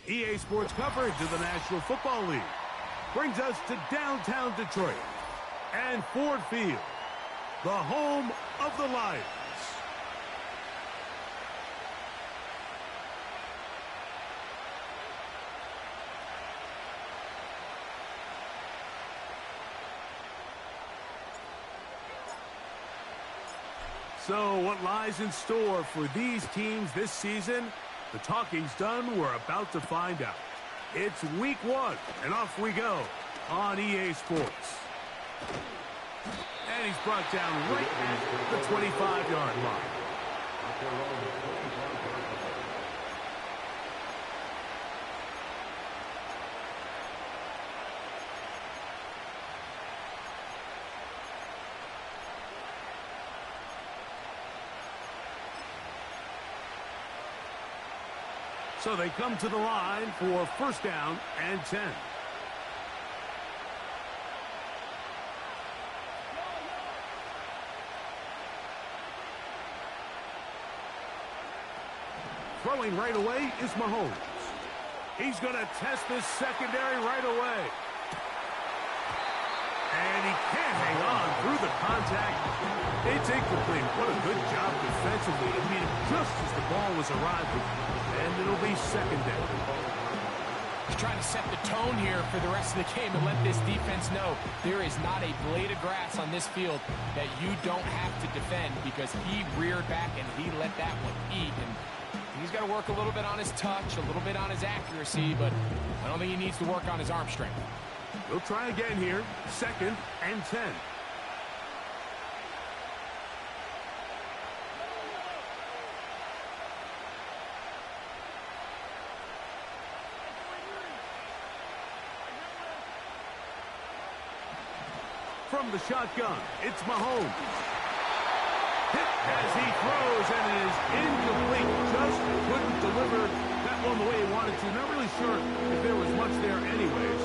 EA Sports coverage of the National Football League brings us to downtown Detroit and Ford Field, the home of the Lions. So what lies in store for these teams this season? The talking's done. We're about to find out. It's week 1, and off we go on EA Sports. And he's brought down right at the 25-yard line. So they come to the line for first down and 10. Throwing right away is Mahomes. He's going to test this secondary right away. And he can't hang on through the contact. It's incomplete. What a good job defensively. I mean, just as the ball was arriving. And it'll be second down. He's trying to set the tone here for the rest of the game and let this defense know there is not a blade of grass on this field that you don't have to defend, because he reared back and he let that one eat. And he's got to work a little bit on his touch, a little bit on his accuracy, but I don't think he needs to work on his arm strength. We'll try again here. Second and 10. From the shotgun, it's Mahomes. Hit as he throws, and it is incomplete. Just couldn't deliver that one the way he wanted to. Not really sure if there was much there anyways.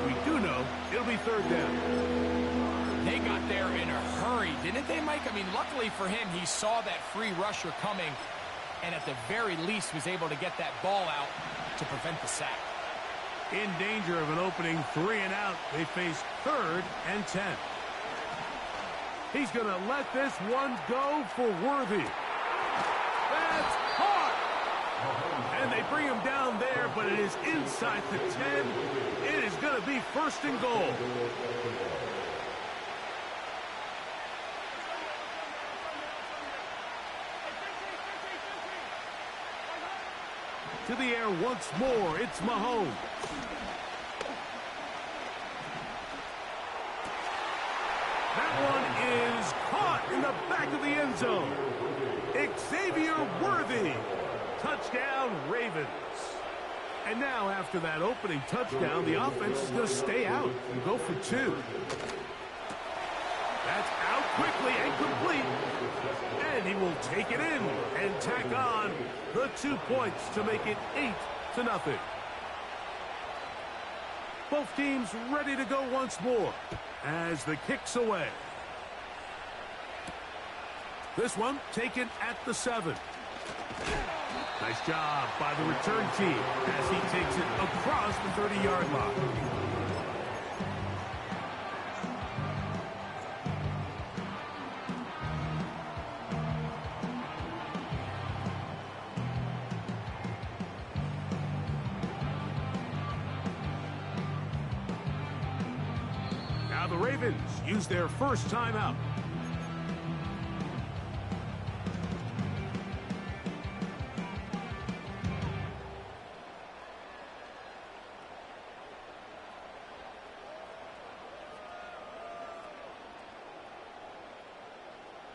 We do know it'll be third down. They got there in a hurry, didn't they, Mike? I mean, luckily for him, he saw that free rusher coming, and at the very least was able to get that ball out to prevent the sack. In danger of an opening 3 and out. They face third and 10. He's going to let this one go for Worthy. That's caught! And they bring him down there, but it is inside the 10. It is going to be first and goal. To the air once more, it's Mahomes. That one is caught in the back of the end zone. Xavier Worthy. Touchdown, Ravens. And now, after that opening touchdown, the offense is going to stay out and go for 2. That's out quickly and complete. And he will take it in and tack on the 2 points to make it 8-0. Both teams ready to go once more as the kick's away. This one taken at the 7. Nice job by the return team as he takes it across the 30-yard line. Now the Ravens use their first timeout.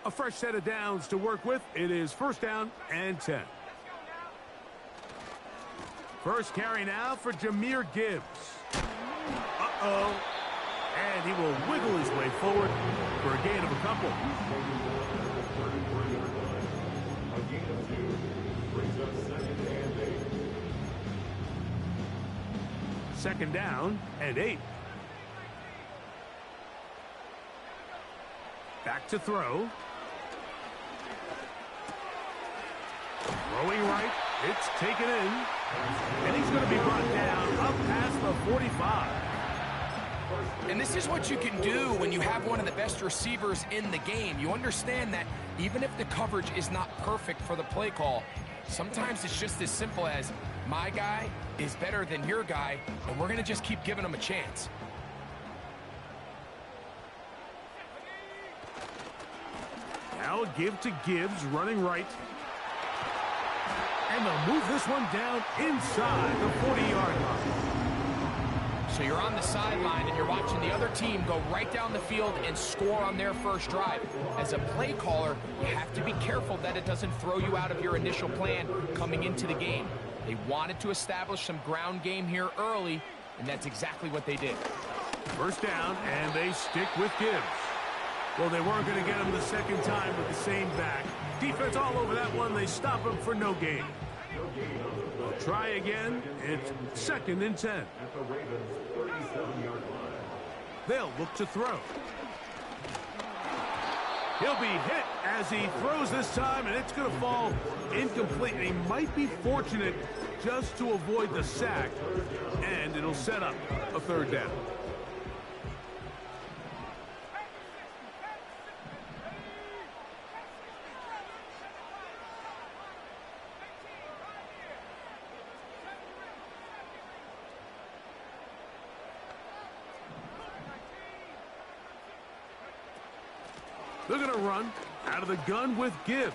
A fresh set of downs to work with. It is first down and 10. First carry now for Jahmyr Gibbs. Uh-oh. And he will wiggle his way forward for a gain of a couple. Second down and 8. Back to throw. Throwing right. It's taken in. And he's going to be brought down up past the 45. And this is what you can do when you have one of the best receivers in the game. You understand that even if the coverage is not perfect for the play call, sometimes it's just as simple as my guy is better than your guy, and we're going to just keep giving him a chance. Now a give to Gibbs, running right. And they'll move this one down inside the 40-yard line. So you're on the sideline and you're watching the other team go right down the field and score on their first drive. As a play caller, you have to be careful that it doesn't throw you out of your initial plan coming into the game. They wanted to establish some ground game here early, and that's exactly what they did. First down, and they stick with Gibbs. Well, they weren't going to get him the second time with the same back. Defense all over that one. They stop him for no gain. They'll try again. It's 2nd and 10. They'll look to throw. He'll be hit as he throws this time, and it's going to fall incomplete. And he might be fortunate just to avoid the sack, and it'll set up a 3rd down. They're going to run out of the gun with Gibbs.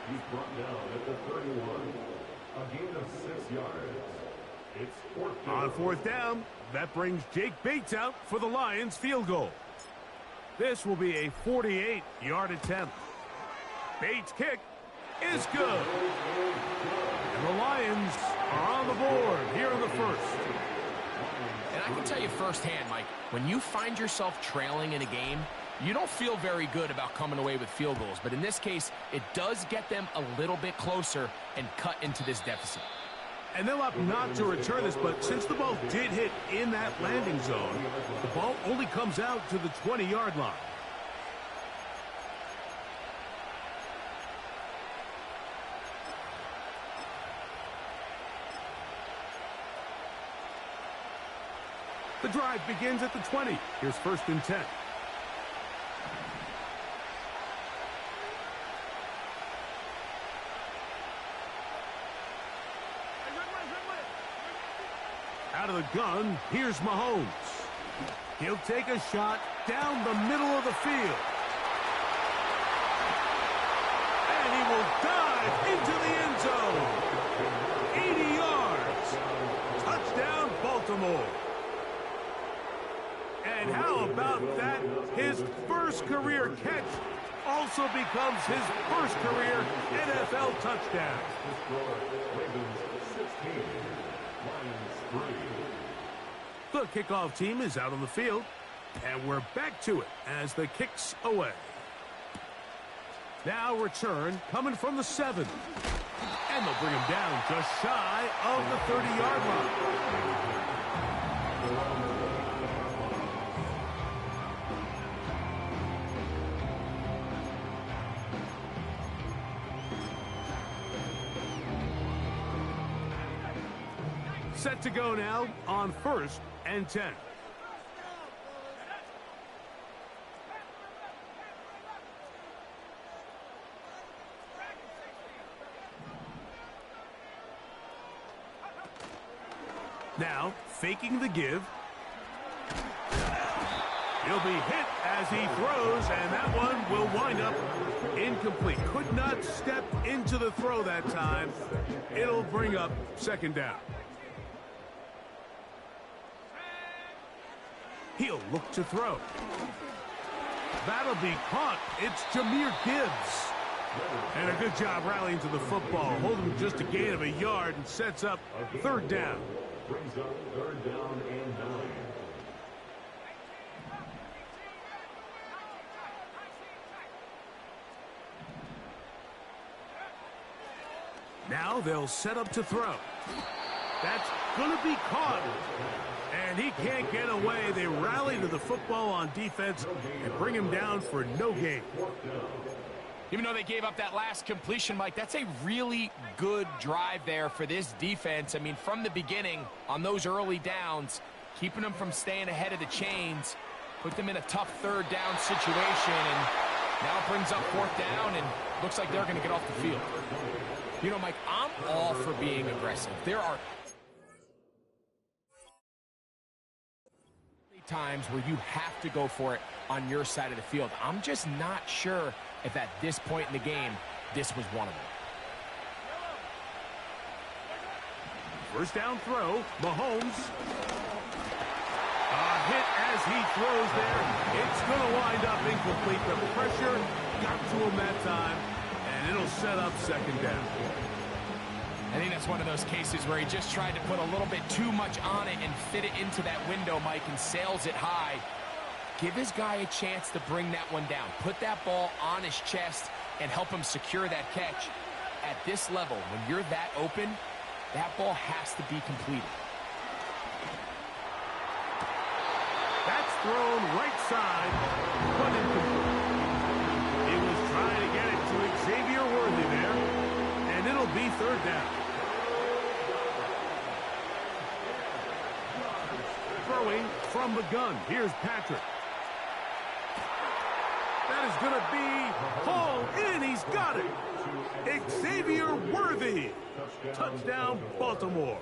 He's brought down at the 31. A gain of 6 yards. It's 4th down. On 4th down, that brings Jake Bates out for the Lions field goal. This will be a 48-yard attempt. Bates' kick is good. And the Lions are on the board here in the first. And I can tell you firsthand, Mike, when you find yourself trailing in a game, you don't feel very good about coming away with field goals. But in this case, it does get them a little bit closer and cut into this deficit. And they'll opt not to return this, but since the ball did hit in that landing zone, the ball only comes out to the 20-yard line. The drive begins at the 20. Here's 1st and 10. Out of the gun, here's Mahomes. He'll take a shot down the middle of the field. And he will dive into the end zone. 80 yards. Touchdown, Baltimore. And how about that? His first career catch also becomes his first career NFL touchdown. The kickoff team is out on the field, and we're back to it as the kick's away. Now return coming from the 7. And they'll bring him down just shy of the 30-yard line. Set to go now on 1st and 10. Now, faking the give. He'll be hit as he throws, and that one will wind up incomplete. Could not step into the throw that time. It'll bring up 2nd down. He'll look to throw. That'll be caught. It's Jahmyr Gibbs. And a good job rallying to the football. Holding just a gain of a yard and sets up 3rd down. Brings up 3rd down and 9. Now they'll set up to throw. That's going to be caught. And he can't get away. They rally to the football on defense and bring him down for no gain. Even though they gave up that last completion, Mike, that's a really good drive there for this defense. I mean, from the beginning, on those early downs, keeping them from staying ahead of the chains, put them in a tough third down situation, and now it brings up fourth down, and looks like they're going to get off the field. You know, Mike, I'm all for being aggressive. There are times where you have to go for it on your side of the field. I'm just not sure if at this point in the game, this was one of them. First down throw, Mahomes. A hit as he throws there. It's going to wind up incomplete. The pressure got to him that time, and it'll set up second down. I think that's one of those cases where he just tried to put a little bit too much on it and fit it into that window, Mike, and sails it high. Give his guy a chance to bring that one down. Put that ball on his chest and help him secure that catch. At this level, when you're that open, that ball has to be completed. That's thrown right side, but incomplete. He was trying to get it to Xavier Worthy there, and it'll be third down. Throwing from the gun. Here's Patrick. That is going to be hauled in. He's got it. Xavier Worthy. Touchdown, Baltimore.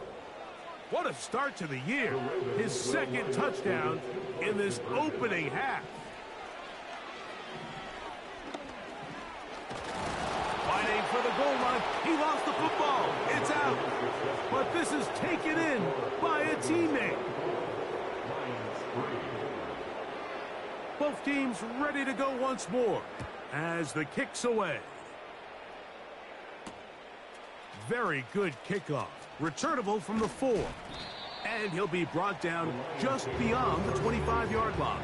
What a start to the year. His second touchdown in this opening half. Fighting for the goal line. He lost the football. It's out. But this is taken in by a teammate. Both teams ready to go once more as the kick's away. Very good kickoff. Returnable from the 4. And he'll be brought down just beyond the 25-yard line.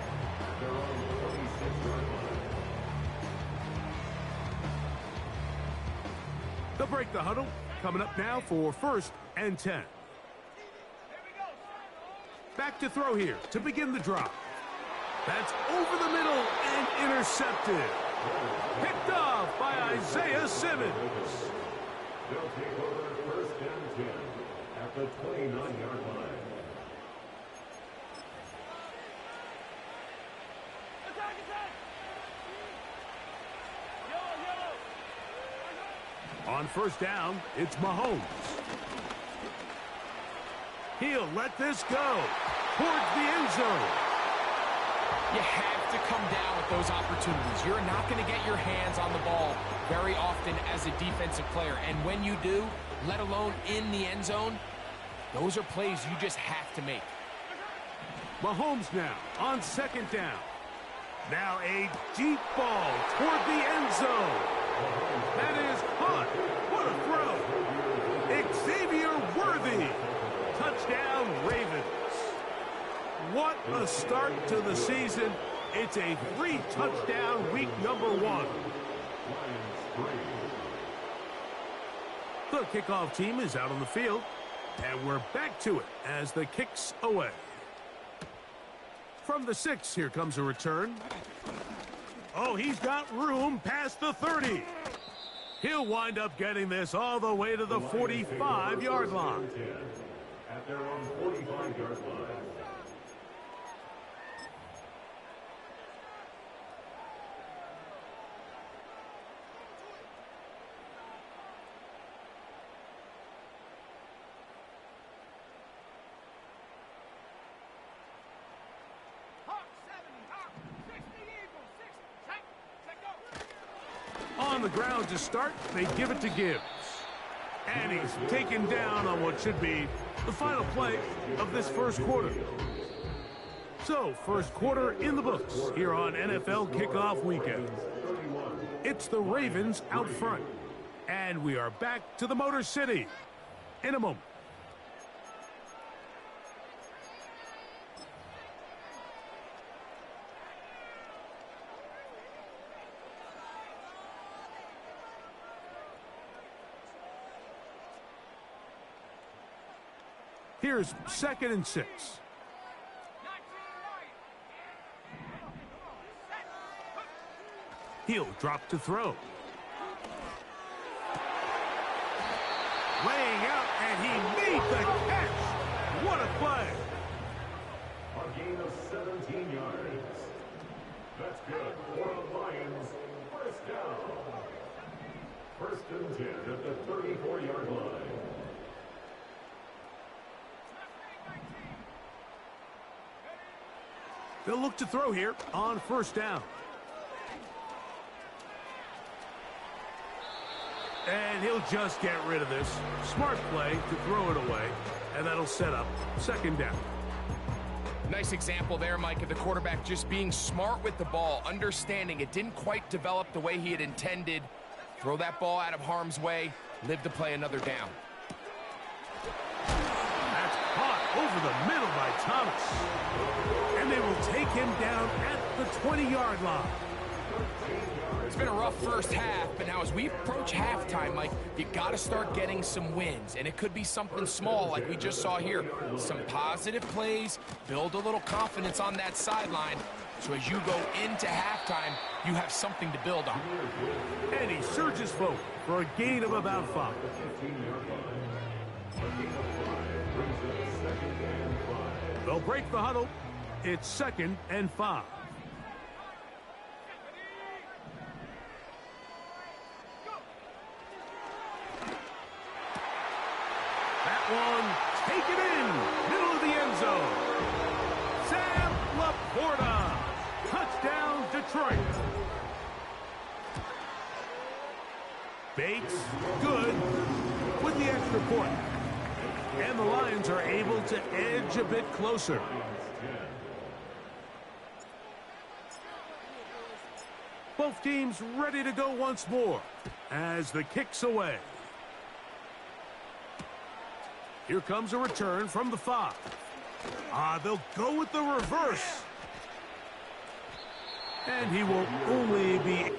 They'll break the huddle. Coming up now for 1st and 10. Back to throw here to begin the drive. That's over the middle and intercepted. Picked off by Isaiah Simmons. They'll take over 1st and 10 at the 29-yard line. On 1st down, it's Mahomes. He'll let this go towards the end zone. You have to come down with those opportunities. You're not going to get your hands on the ball very often as a defensive player. And when you do, let alone in the end zone, those are plays you just have to make. Mahomes now on 2nd down. Now a deep ball toward the end zone. That is caught. What a throw. Xavier Worthy. Touchdown, Ravens. What a start to the season. It's a 3-touchdown week number 1. The kickoff team is out on the field, and we're back to it as the kick's away. From the 6, here comes a return. Oh, he's got room past the 30. He'll wind up getting this all the way to the 45-yard line. At their own 45-yard line. On the ground to start, they give it to Gibbs. And he's taken down on what should be the final play of this first quarter. So, first quarter in the books here on NFL Kickoff Weekend. It's the Ravens out front. And we are back to the Motor City in a moment. Here's 2nd and 6. He'll drop to throw. gain of 17 yards. That's good for the Lions. First down. First and 10 at the 34-yard line. They'll look to throw here on first down. And he'll just get rid of this. Smart play to throw it away. And that'll set up second down. Nice example there, Mike, of the quarterback just being smart with the ball, understanding it didn't quite develop the way he had intended. Throw that ball out of harm's way, live to play another down. That's caught over the middle by Thomas. And they will take him down at the 20-yard line. It's been a rough first half, but now as we approach halftime, Mike, you got to start getting some wins, and it could be something small like we just saw here. Some positive plays, build a little confidence on that sideline, so as you go into halftime, you have something to build on. And he surges forward for a gain of about 5. They'll break the huddle. It's 2nd and 5. One, take it in, middle of the end zone. Sam Laporta, touchdown Detroit. Bates, good, with the extra point. And the Lions are able to edge a bit closer. Both teams ready to go once more as the kick's away. Here comes a return from the 5. They'll go with the reverse. And he will only be...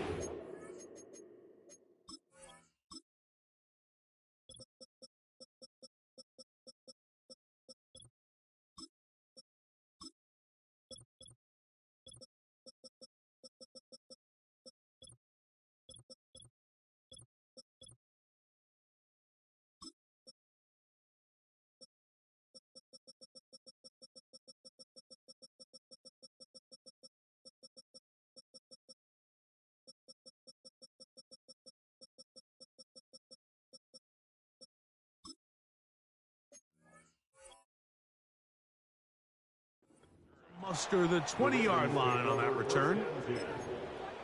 muster the 20-yard line on that return.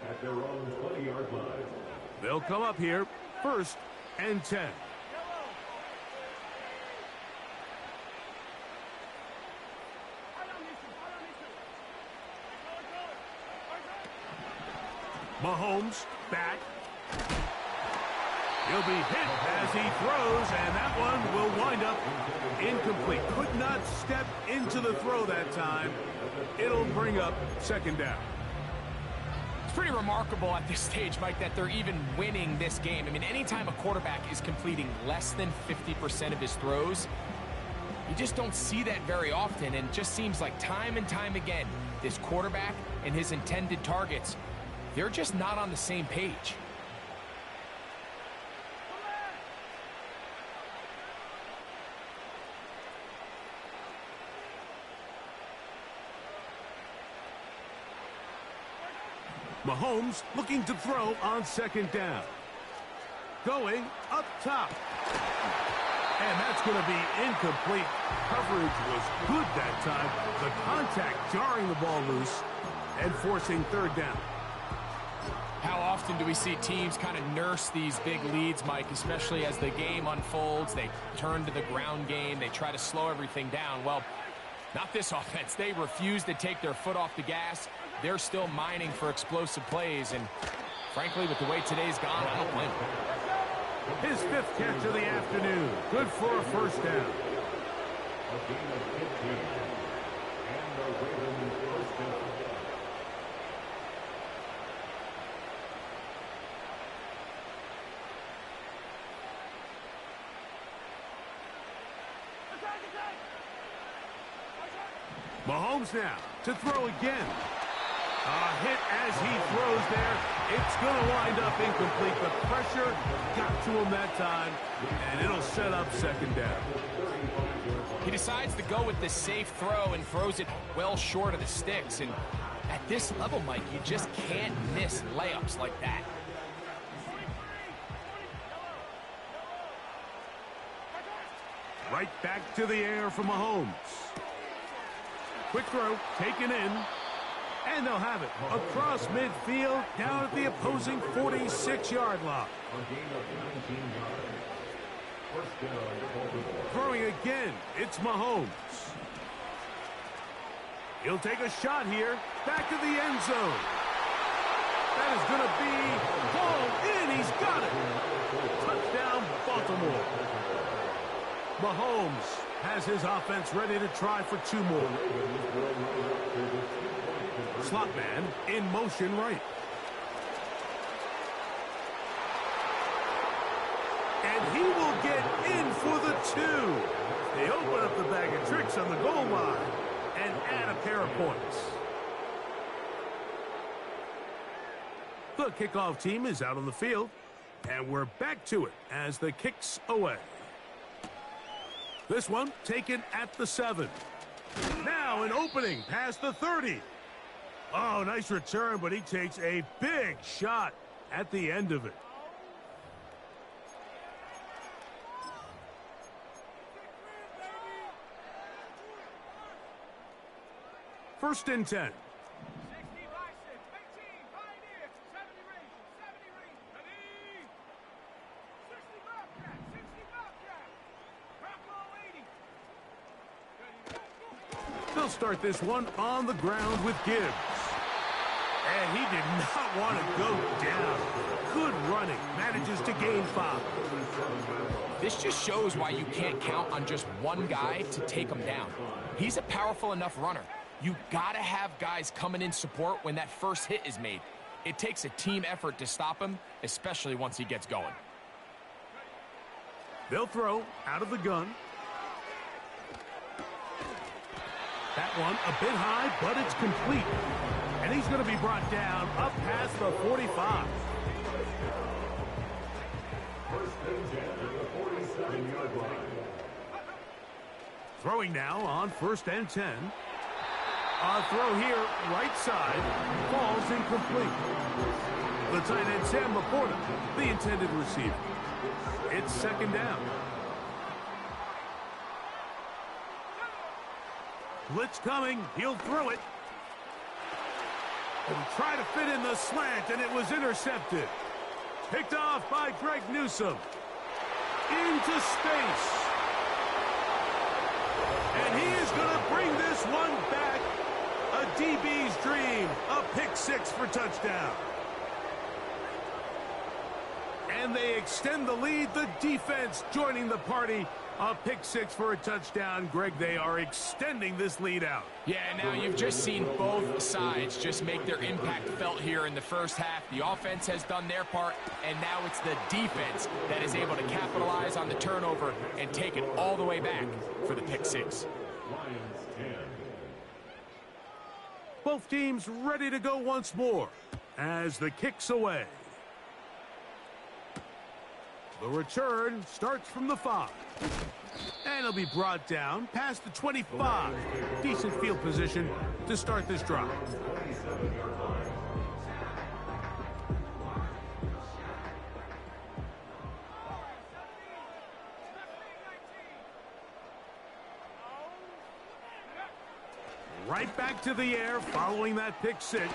At their own 20-yard line. They'll come up here, 1st and 10. Mahomes back. He'll be hit as he throws, and that one will wind up incomplete. Could not step into the throw that time. It'll bring up 2nd down. It's pretty remarkable at this stage, Mike, that they're even winning this game. I mean, anytime a quarterback is completing less than 50% of his throws, you just don't see that very often, and it just seems like time and time again, this quarterback and his intended targets, they're just not on the same page. Mahomes looking to throw on 2nd down. Going up top. And that's going to be incomplete. Coverage was good that time. The contact jarring the ball loose and forcing 3rd down. How often do we see teams kind of nurse these big leads, Mike, especially as the game unfolds? They turn to the ground game. They try to slow everything down. Well, not this offense. They refuse to take their foot off the gas. They're still mining for explosive plays, and frankly, with the way today's gone, I don't blame him. His 5th catch of the afternoon. Good for a 1st down. A gain of 15. And the Ravens first down. Mahomes now to throw again. A hit as he throws there. It's going to wind up incomplete. The pressure got to him that time, and it'll set up second down. He decides to go with the safe throw and throws it well short of the sticks. And at this level, Mike, you just can't miss layups like that. Right back to the air for Mahomes. Quick throw, taken in. And they'll have it across midfield, down at the opposing 46-yard line. Throwing again, it's Mahomes. He'll take a shot here, back to the end zone. That is going to be hauled in. He's got it. Touchdown, Baltimore. Mahomes has his offense ready to try for two more. Slot man in motion right. And he will get in for the two. They open up the bag of tricks on the goal line and add a pair of points. The kickoff team is out on the field, and we're back to it as the kick's away. This one taken at the 7. Now an opening past the 30. Oh, nice return, but he takes a big shot at the end of it. First and 10. They'll start this one on the ground with Gibbs. And he did not want to go down. Good running. Manages to gain 5. This just shows why you can't count on just one guy to take him down. He's a powerful enough runner. You gotta have guys coming in support when that first hit is made. It takes a team effort to stop him, especially once he gets going. They'll throw out of the gun. That one a bit high, but it's complete. And he's going to be brought down up past the 45. Throwing now on first and 10. A throw here, right side, falls incomplete. The tight end, Sam Laporta, the intended receiver. It's second down. Blitz coming, he'll throw it. And try to fit in the slant, and it was intercepted. Picked off by Greg Newsome. Into space. And he is going to bring this one back. A DB's dream. A pick 6 for touchdown. And they extend the lead. The defense joining the party. A pick 6 for a touchdown. Greg, they are extending this lead out. Yeah, now you've just seen both sides just make their impact felt here in the first half. The offense has done their part, and now it's the defense that is able to capitalize on the turnover and take it all the way back for the pick 6. Both teams ready to go once more as the kick's away. The return starts from the 5. And he'll be brought down past the 25. Decent field position to start this drive. Right back to the air following that pick 6.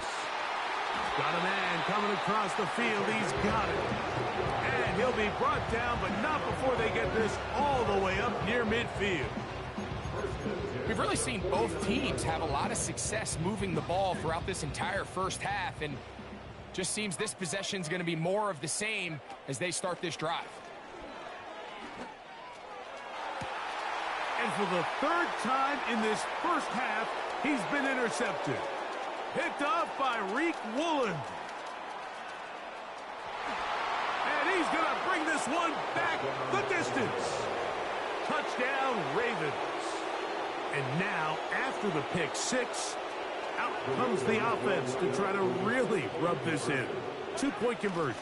Got a man coming across the field. He's got it. And he'll be brought down, but not before they get this all the way up near midfield. We've really seen both teams have a lot of success moving the ball throughout this entire first half, and just seems this possession is going to be more of the same as they start this drive. And for the 3rd time in this first half, he's been intercepted. Picked off by Reek Woolen. And he's going to bring this one back the distance. Touchdown, Ravens. And now, after the pick 6, out comes the offense to try to really rub this in. two-point conversion.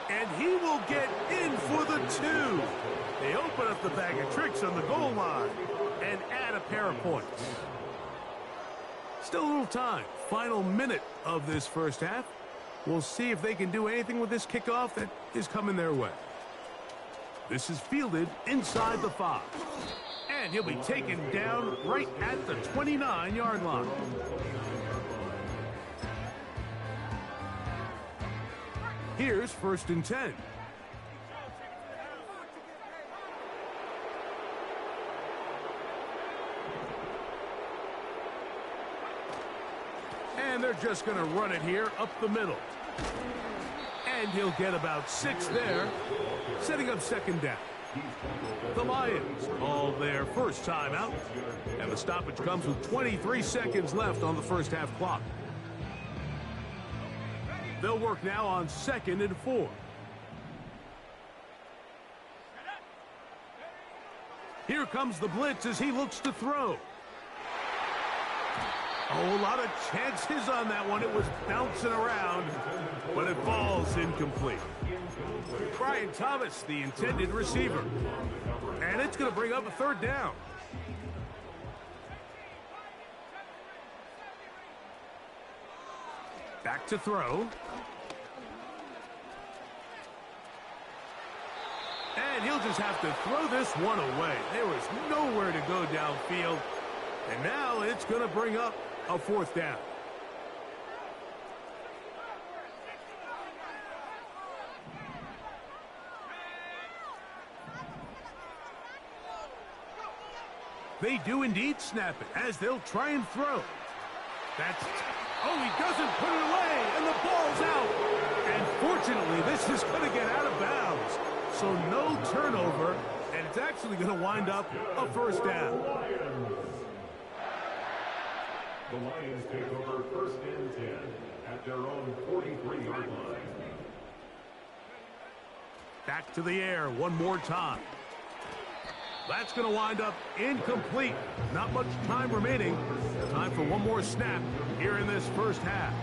And he will get in for the two. They open up the bag of tricks on the goal line and add a pair of points. Still a little time. Final minute of this first half. We'll see if they can do anything with this kickoff that is coming their way. This is fielded inside the 5. And he'll be taken down right at the 29-yard line. Here's 1st and 10. And they're just going to run it here up the middle. And he'll get about 6 there, setting up 2nd down. The Lions call their first timeout, and the stoppage comes with 23 seconds left on the first half clock. They'll work now on 2nd and 4. Here comes the blitz as he looks to throw. Oh, a lot of chances on that one. It was bouncing around, but it falls incomplete. Brian Thomas, the intended receiver. And it's going to bring up a 3rd down. Back to throw. And he'll just have to throw this one away. There was nowhere to go downfield. And now it's going to bring up a 4th down. They do indeed snap it as they'll try and throw. That's... Oh, he doesn't put it away, and the ball's out. And fortunately, this is going to get out of bounds. So no turnover, and it's actually going to wind up a 1st down. The Lions take over 1st and 10 at their own 43-yard line. Back to the air one more time. That's going to wind up incomplete. Not much time remaining. Time for one more snap here in this first half.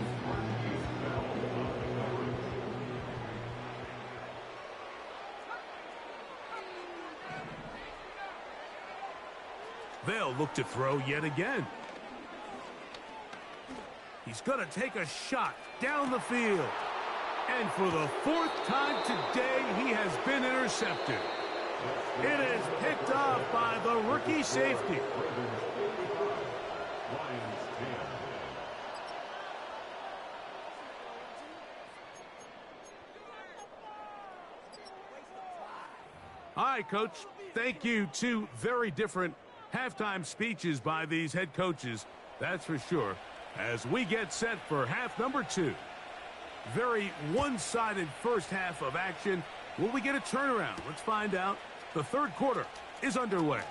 They'll look to throw yet again. He's going to take a shot down the field. And for the 4th time today, he has been intercepted. It is picked off by the rookie safety. All right, Coach. Thank you. 2 very different halftime speeches by these head coaches. That's for sure. As we get set for half number 2. Very one-sided first half of action. Will we get a turnaround? Let's find out. The 3rd quarter is underway.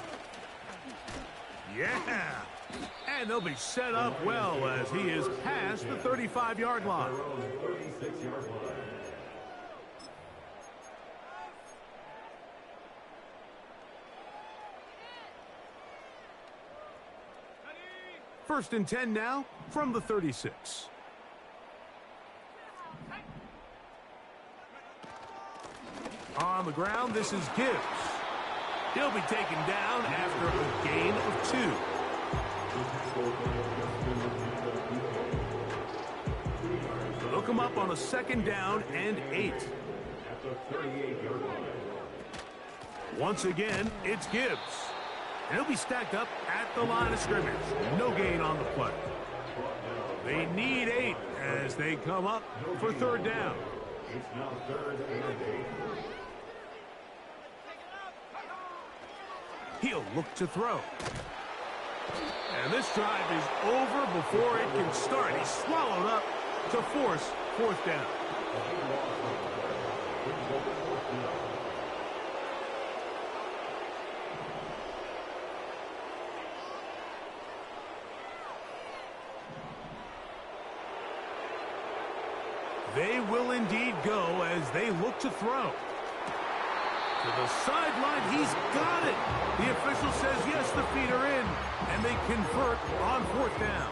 Yeah! And they'll be set up well as he is past the 35-yard line. First and 10 now from the 36. On the ground, this is Gibbs. He'll be taken down after a gain of 2. Look him up on a 2nd down and 8. Once again, it's Gibbs. He'll be stacked up at the line of scrimmage. No gain on the play. They need 8 as they come up for 3rd down. It's now 3rd and 8. He'll look to throw. And this drive is over before it can start. He's swallowed up to force 4th down. They will indeed go as they look to throw. To the sideline, he's got it. The official says yes, the feet are in, and they convert on 4th down.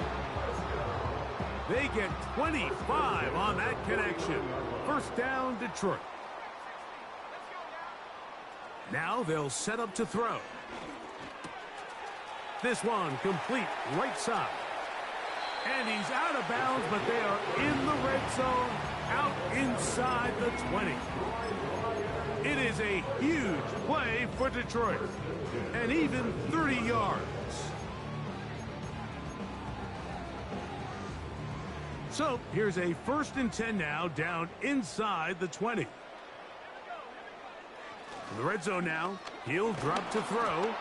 They get 25 on that connection. First down, Detroit. Now they'll set up to throw. This one complete right side. And he's out of bounds, but they are in the red zone, out inside the 20. It is a huge play for Detroit, and even 30 yards. So here's a 1st and 10 now, down inside the 20. In the red zone now, he'll drop to throw.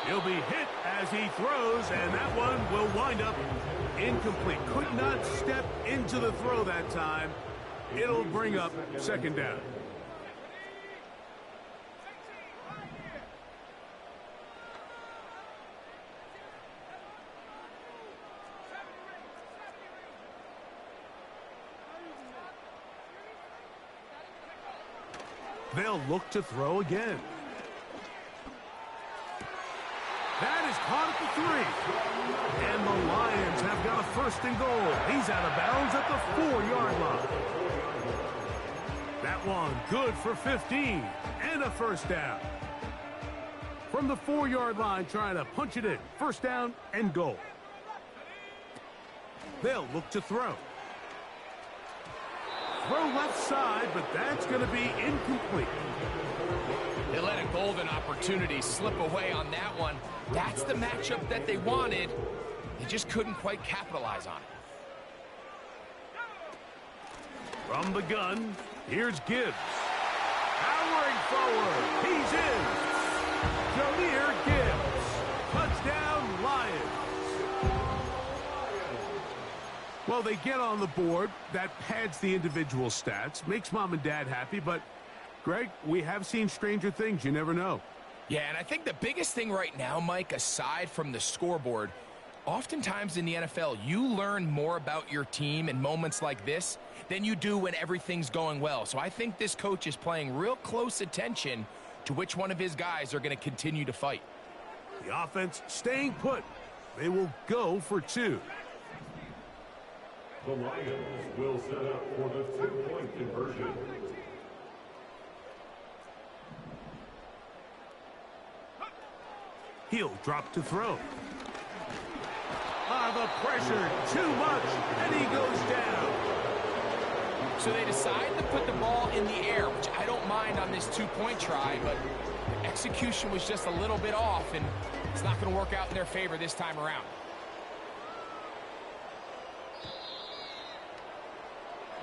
He'll be hit as he throws, and that one will wind up incomplete. Could not step into the throw that time. It'll bring up 2nd down. They'll look to throw again. That is caught at the 3. And the Lions have got a 1st and goal. He's out of bounds at the 4-yard line. That one good for 15 and a 1st down. From the 4-yard line, trying to punch it in. 1st down and goal. They'll look to throw. Throw left side, but that's going to be incomplete. They let a golden opportunity slip away on that one. That's the matchup that they wanted. They just couldn't quite capitalize on it. From the gun, here's Gibbs. Powering forward. He's in. Jahmyr Gibbs. Touchdown, Lions. Well, they get on the board. That pads the individual stats. Makes mom and dad happy, but Greg, we have seen stranger things. You never know. Yeah, and I think the biggest thing right now, Mike, aside from the scoreboard, oftentimes in the NFL, you learn more about your team in moments like this than you do when everything's going well. So I think this coach is paying real close attention to which one of his guys are going to continue to fight. The offense staying put. They will go for 2. The Lions will set up for the 2-point conversion. He'll drop to throw. The pressure, too much, and he goes down. So they decide to put the ball in the air, which I don't mind on this 2-point try, but the execution was just a little bit off, and it's not going to work out in their favor this time around.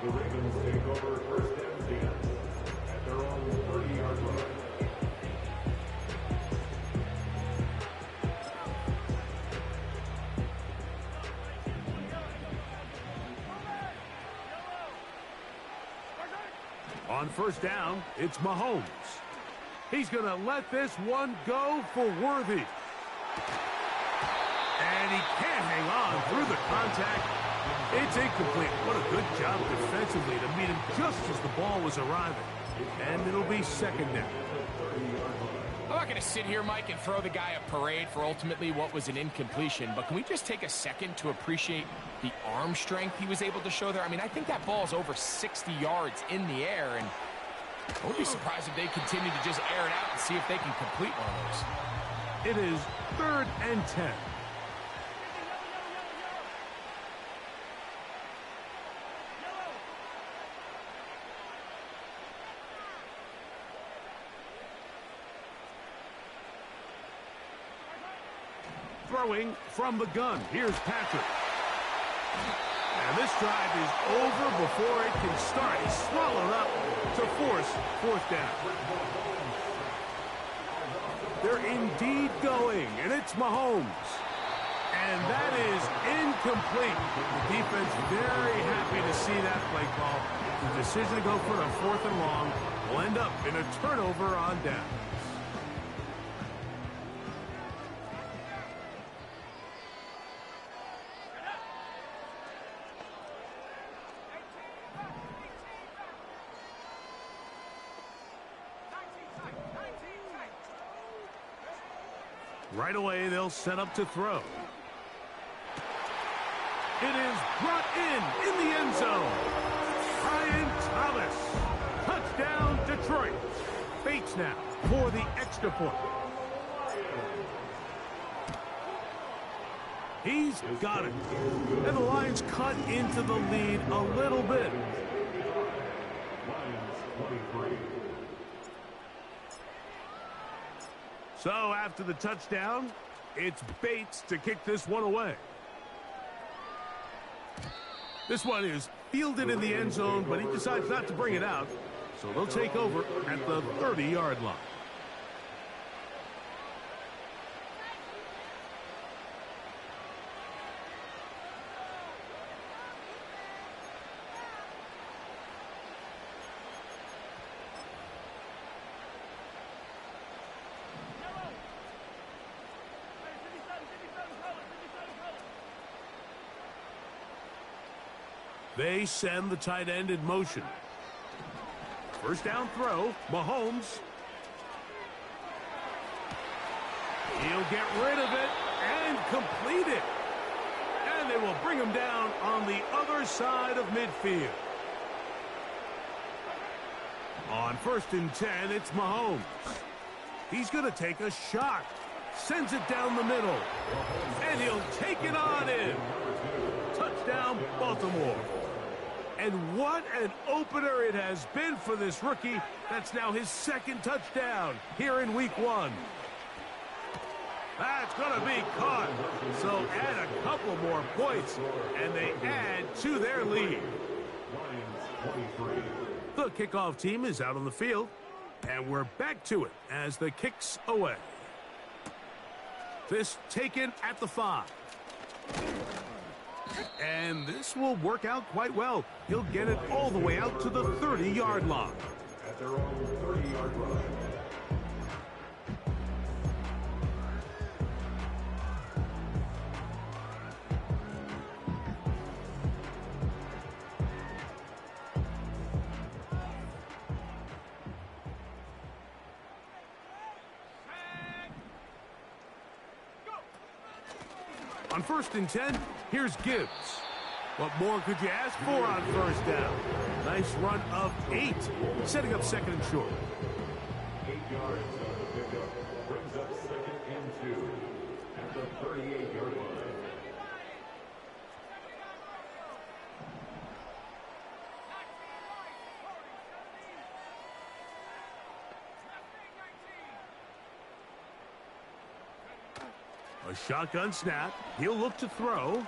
The Ravens take over 1st and 10 at their own 30-yard line. On 1st down, it's Mahomes. He's going to let this one go for Worthy. And he can't hang on through the contact. It's incomplete. What a good job defensively to meet him just as the ball was arriving. And it'll be 2nd down. I'm not going to sit here, Mike, and throw the guy a parade for ultimately what was an incompletion, but can we just take a second to appreciate the arm strength he was able to show there? I mean, I think that ball's over 60 yards in the air, and I wouldn't be surprised if they continue to just air it out and see if they can complete one of those. It is 3rd and 10. Throwing from the gun. Here's Patrick. And this drive is over before it can start. He's swallowed up to force 4th down. They're indeed going, and it's Mahomes. And that is incomplete. The defense very happy to see that play call. The decision to go for a 4th and long will end up in a turnover on down. Right away, they'll set up to throw. It is brought in the end zone. Brian Thomas. Touchdown, Detroit. Bates now for the extra point. He's got it. And the Lions cut into the lead a little bit. So after the touchdown, it's Bates to kick this one away. This one is fielded in the end zone, but he decides not to bring it out. So they'll take over at the 30-yard line. They send the tight end in motion. First down throw, Mahomes. He'll get rid of it and complete it. And they will bring him down on the other side of midfield. On 1st and 10, it's Mahomes. He's going to take a shot. Sends it down the middle. And he'll take it on in. Touchdown, Baltimore. And what an opener it has been for this rookie. That's now his 2nd touchdown here in week 1. That's going to be caught. So add a couple more points, and they add to their lead. The kickoff team is out on the field, and we're back to it as the kick's away. This taken at the 5. And this will work out quite well. He'll get it all the way out to the 30-yard line. At their own 30-yard line. On 1st and 10, here's Gibbs. What more could you ask for on 1st down? Nice run of 8, setting up 2nd and short. 8 yards on the pickup. Brings up 2nd and 2 at the 38-yard line. A shotgun snap. He'll look to throw.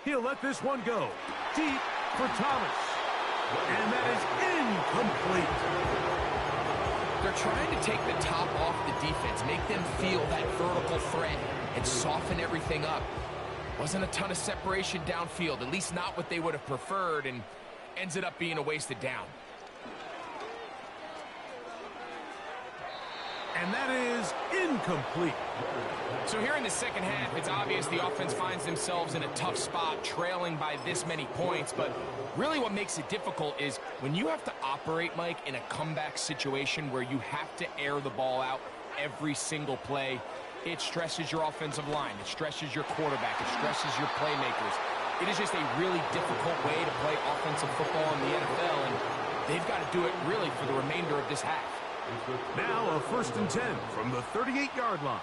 He'll let this one go. Deep for Thomas. And that is incomplete. They're trying to take the top off the defense, make them feel that vertical threat, and soften everything up. Wasn't a ton of separation downfield, at least not what they would have preferred, and ends it up being a wasted down. And that is incomplete. So here in the 2nd half, it's obvious the offense finds themselves in a tough spot, trailing by this many points. But really what makes it difficult is when you have to operate, Mike, in a comeback situation where you have to air the ball out every single play, it stresses your offensive line. It stresses your quarterback. It stresses your playmakers. It is just a really difficult way to play offensive football in the NFL, and they've got to do it really for the remainder of this half. Now a 1st and 10 from the 38-yard line.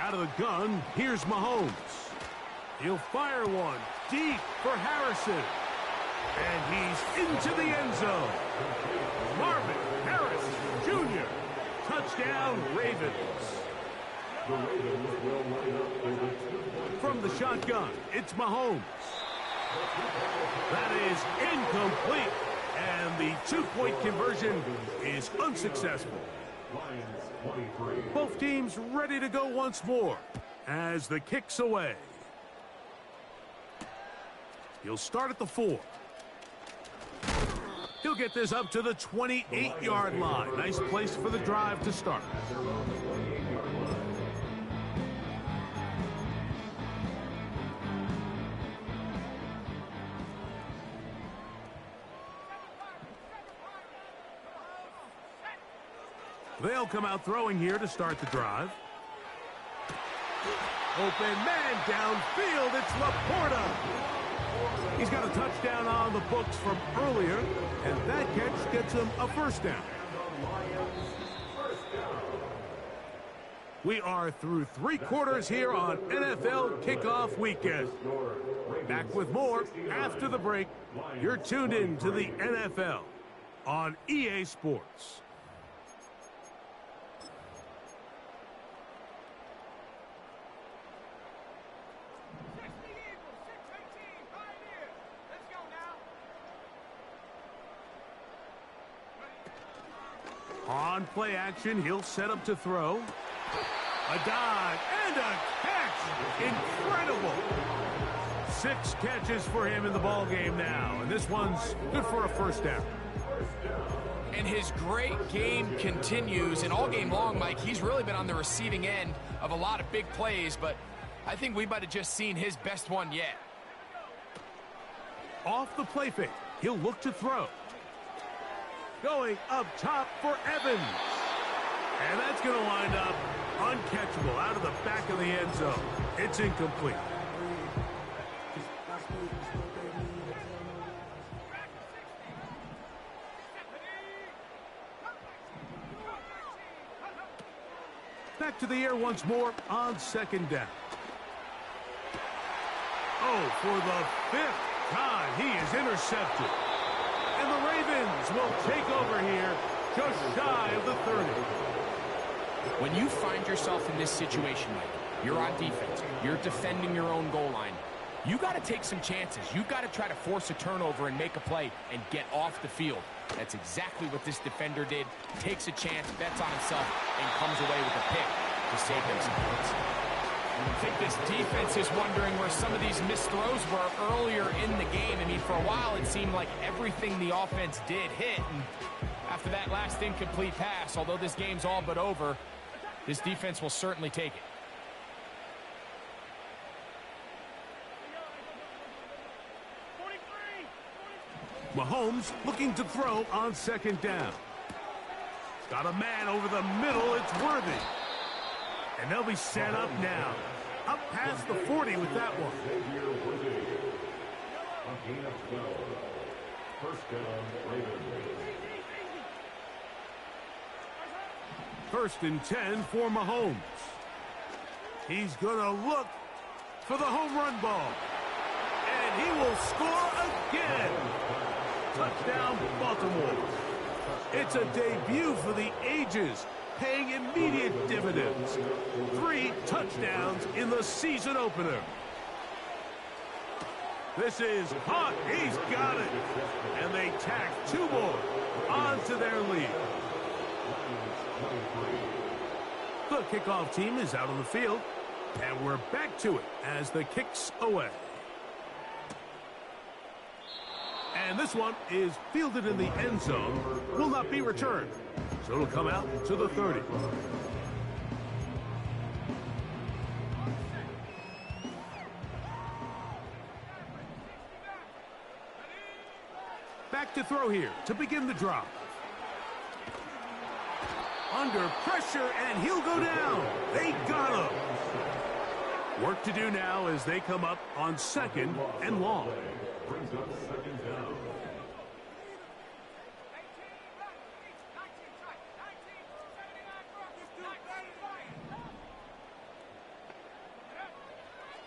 Out of the gun, here's Mahomes. He'll fire one deep for Harrison. And he's into the end zone. Marvin Harris Jr. Touchdown, Ravens. From the shotgun, it's Mahomes. That is incomplete. And the 2-point conversion is unsuccessful. Both teams ready to go once more as the kick's away. He'll start at the 4. He'll get this up to the 28-yard line. Nice place for the drive to start. They'll come out throwing here to start the drive. Open man downfield. It's Laporta. He's got a touchdown on the books from earlier, and that catch gets him a first down. We are through 3 quarters here on NFL Kickoff Weekend. Back with more after the break. You're tuned in to the NFL on EA Sports. On play action, he'll set up to throw. A dive and a catch. Incredible. 6 catches for him in the ball game now, and this one's good for a first down. And his great game continues, and all game long, Mike, he's really been on the receiving end of a lot of big plays, but I think we might have just seen his best one yet. Off the play fake, he'll look to throw. Going up top for Evans. And that's going to wind up uncatchable out of the back of the end zone. It's incomplete. Back to the air once more on second down. Oh, for the 5th time, he is intercepted. And the Ravens will take over here just shy of the 30. When you find yourself in this situation, Mike, you're on defense, you're defending your own goal line, you got to take some chances. You got to try to force a turnover and make a play and get off the field. That's exactly what this defender did. Takes a chance, bets on himself, and comes away with a pick to save them some points. I think this defense is wondering where some of these missed throws were earlier in the game. I mean, for a while, it seemed like everything the offense did hit. And after that last incomplete pass, although this game's all but over, this defense will certainly take it. Mahomes looking to throw on second down. Got a man over the middle. It's Worthy. And they'll be set up now. Up past the 40 with that one. First and 10 for Mahomes. He's going to look for the home run ball. And he will score again. Touchdown, Baltimore. It's a debut for the ages, paying immediate dividends. 3 touchdowns in the season opener. This is hot. He's got it. And they tack 2 more onto their lead. The kickoff team is out on the field, and we're back to it as the kick's away. And this one is fielded in the end zone, will not be returned. So it'll come out to the 30. Back to throw here to begin the drop. Under pressure, and he'll go down. They got him. Work to do now as they come up on second and long. Brings up second down.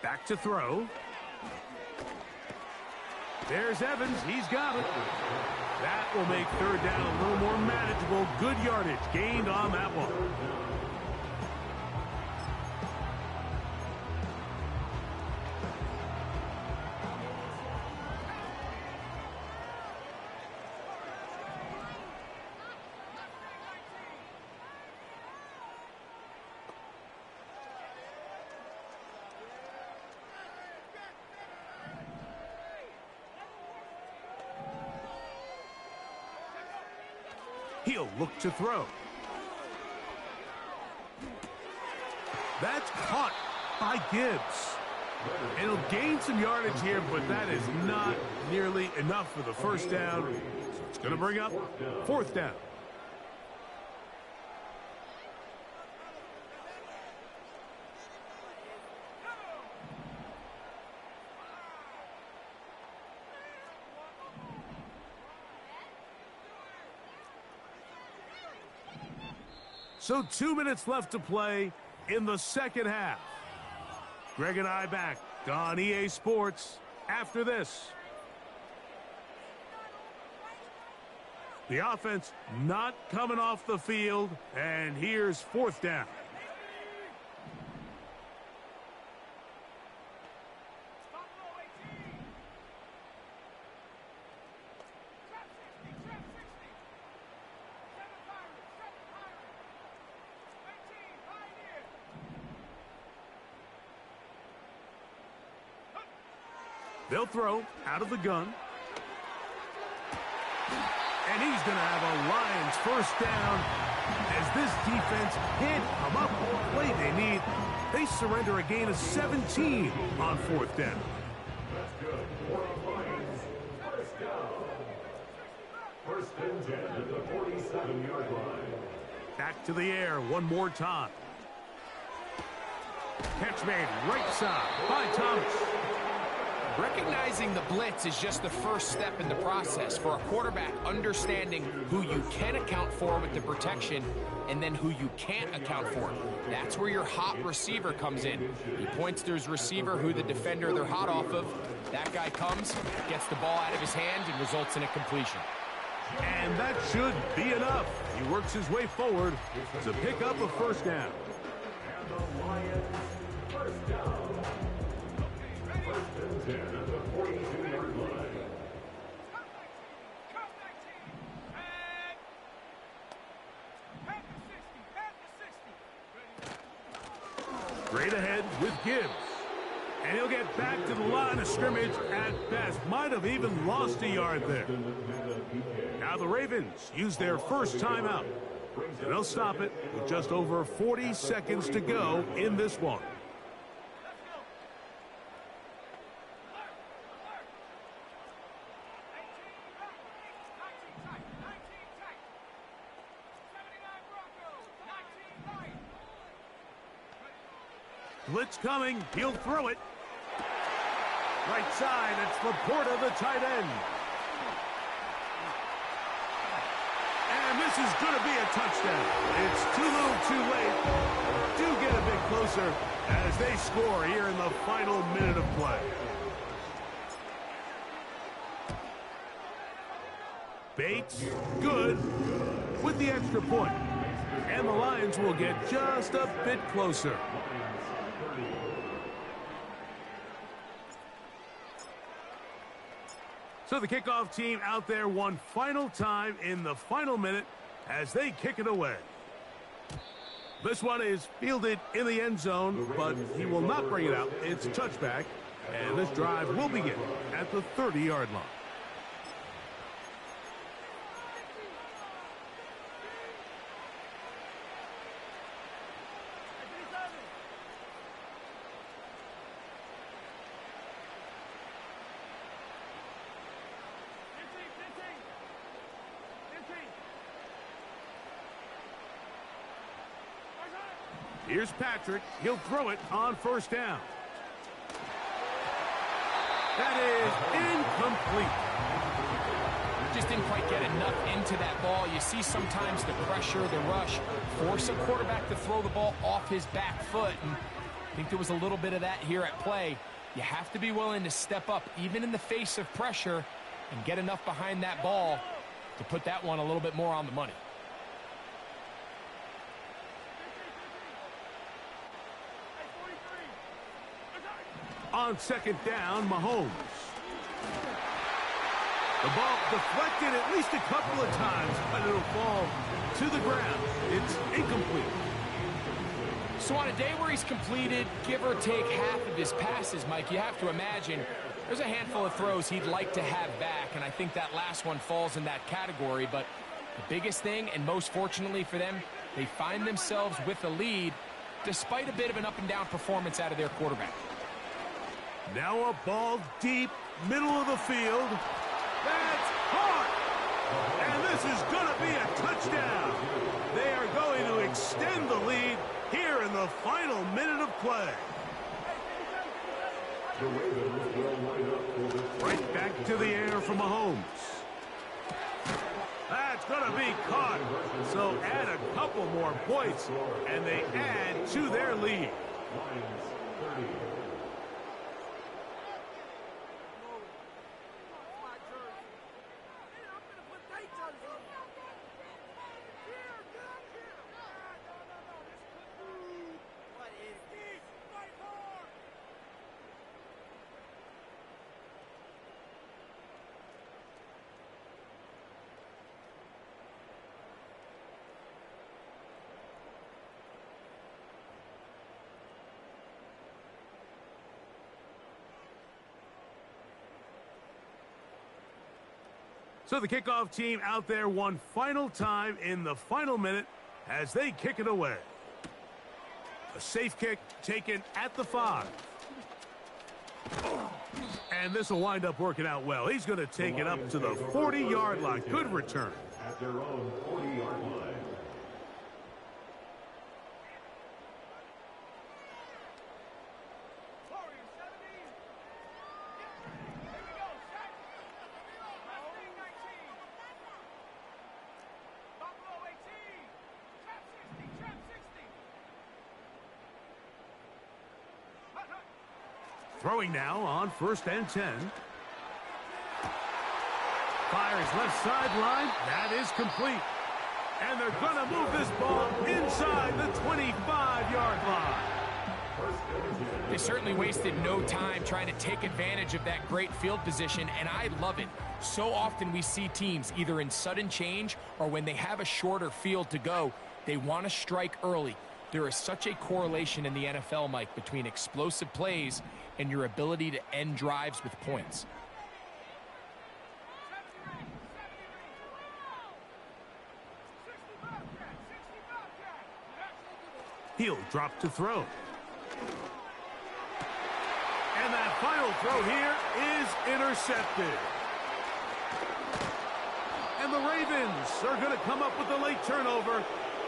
Back to throw. There's Evans. He's got it. That will make third down a little more manageable. Good yardage gained on that one. He'll look to throw. That's caught by Gibbs. It'll gain some yardage here, but that is not nearly enough for the first down. So it's going to bring up fourth down. So 2 minutes left to play in the second half. Greg and I back on EA Sports after this. The offense not coming off the field, and here's fourth down. They'll throw out of the gun. And he's going to have a Lions first down as this defense can't come up with the play they need. They surrender a gain of 17 on fourth down. That's good. For the Lions, first down. First and 10 at the 47-yard line. Back to the air one more time. Catch made right side by Thomas. Recognizing the blitz is just the first step in the process for a quarterback, understanding who you can account for with the protection and then who you can't account for. That's where your hot receiver comes in. He points to his receiver, who the defender they're hot off of. That guy comes, gets the ball out of his hand, and results in a completion. And that should be enough. He works his way forward to pick up a first down. And the Lions, first down. First and 10 at the 42-yard line. Straight ahead with Gibbs. And he'll get back to the line of scrimmage at best. Might have even lost a yard there. Now the Ravens use their first timeout. And they'll stop it with just over 40 seconds to go in this one. Blitz coming. He'll throw it. Right side. It's Laporta, the tight end. And this is going to be a touchdown. It's too little, too late. Do get a bit closer as they score here in the final minute of play. Bates, good, with the extra point. And the Lions will get just a bit closer. So the kickoff team out there one final time in the final minute as they kick it away. This one is fielded in the end zone, but he will not bring it out. It's a touchback, and this drive will begin at the 30-yard line. Here's Patrick. He'll throw it on first down. That is incomplete. Just didn't quite get enough into that ball. You see sometimes the pressure, the rush, force a quarterback to throw the ball off his back foot. And I think there was a little bit of that here at play. You have to be willing to step up, even in the face of pressure, and get enough behind that ball to put that one a little bit more on the money. On second down, Mahomes. The ball deflected at least a couple of times, but it'll fall to the ground. It's incomplete. So on a day where he's completed, give or take half of his passes, Mike, you have to imagine there's a handful of throws he'd like to have back, and I think that last one falls in that category. But the biggest thing, and most fortunately for them, they find themselves with the lead despite a bit of an up-and-down performance out of their quarterback. Now a ball deep, middle of the field. That's caught! And this is going to be a touchdown. They are going to extend the lead here in the final minute of play. Right back to the air for Mahomes. That's going to be caught. So add a couple more points, and they add to their lead. Lions 30. So the kickoff team out there one final time in the final minute as they kick it away. A safe kick taken at the 5. And this will wind up working out well. He's going to take it up to the 40-yard line. Good return. At their own 40-yard line. Throwing now on 1st and 10. Fires left sideline. That is complete. And they're going to move this ball inside the 25-yard line. They certainly wasted no time trying to take advantage of that great field position, and I love it. So often we see teams either in sudden change or when they have a shorter field to go, they want to strike early. There is such a correlation in the NFL, Mike, between explosive plays and your ability to end drives with points. He'll drop to throw. And that final throw here is intercepted. And the Ravens are going to come up with a late turnover,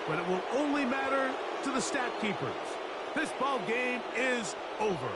but it will only matter to the stat keepers. This ball game is over.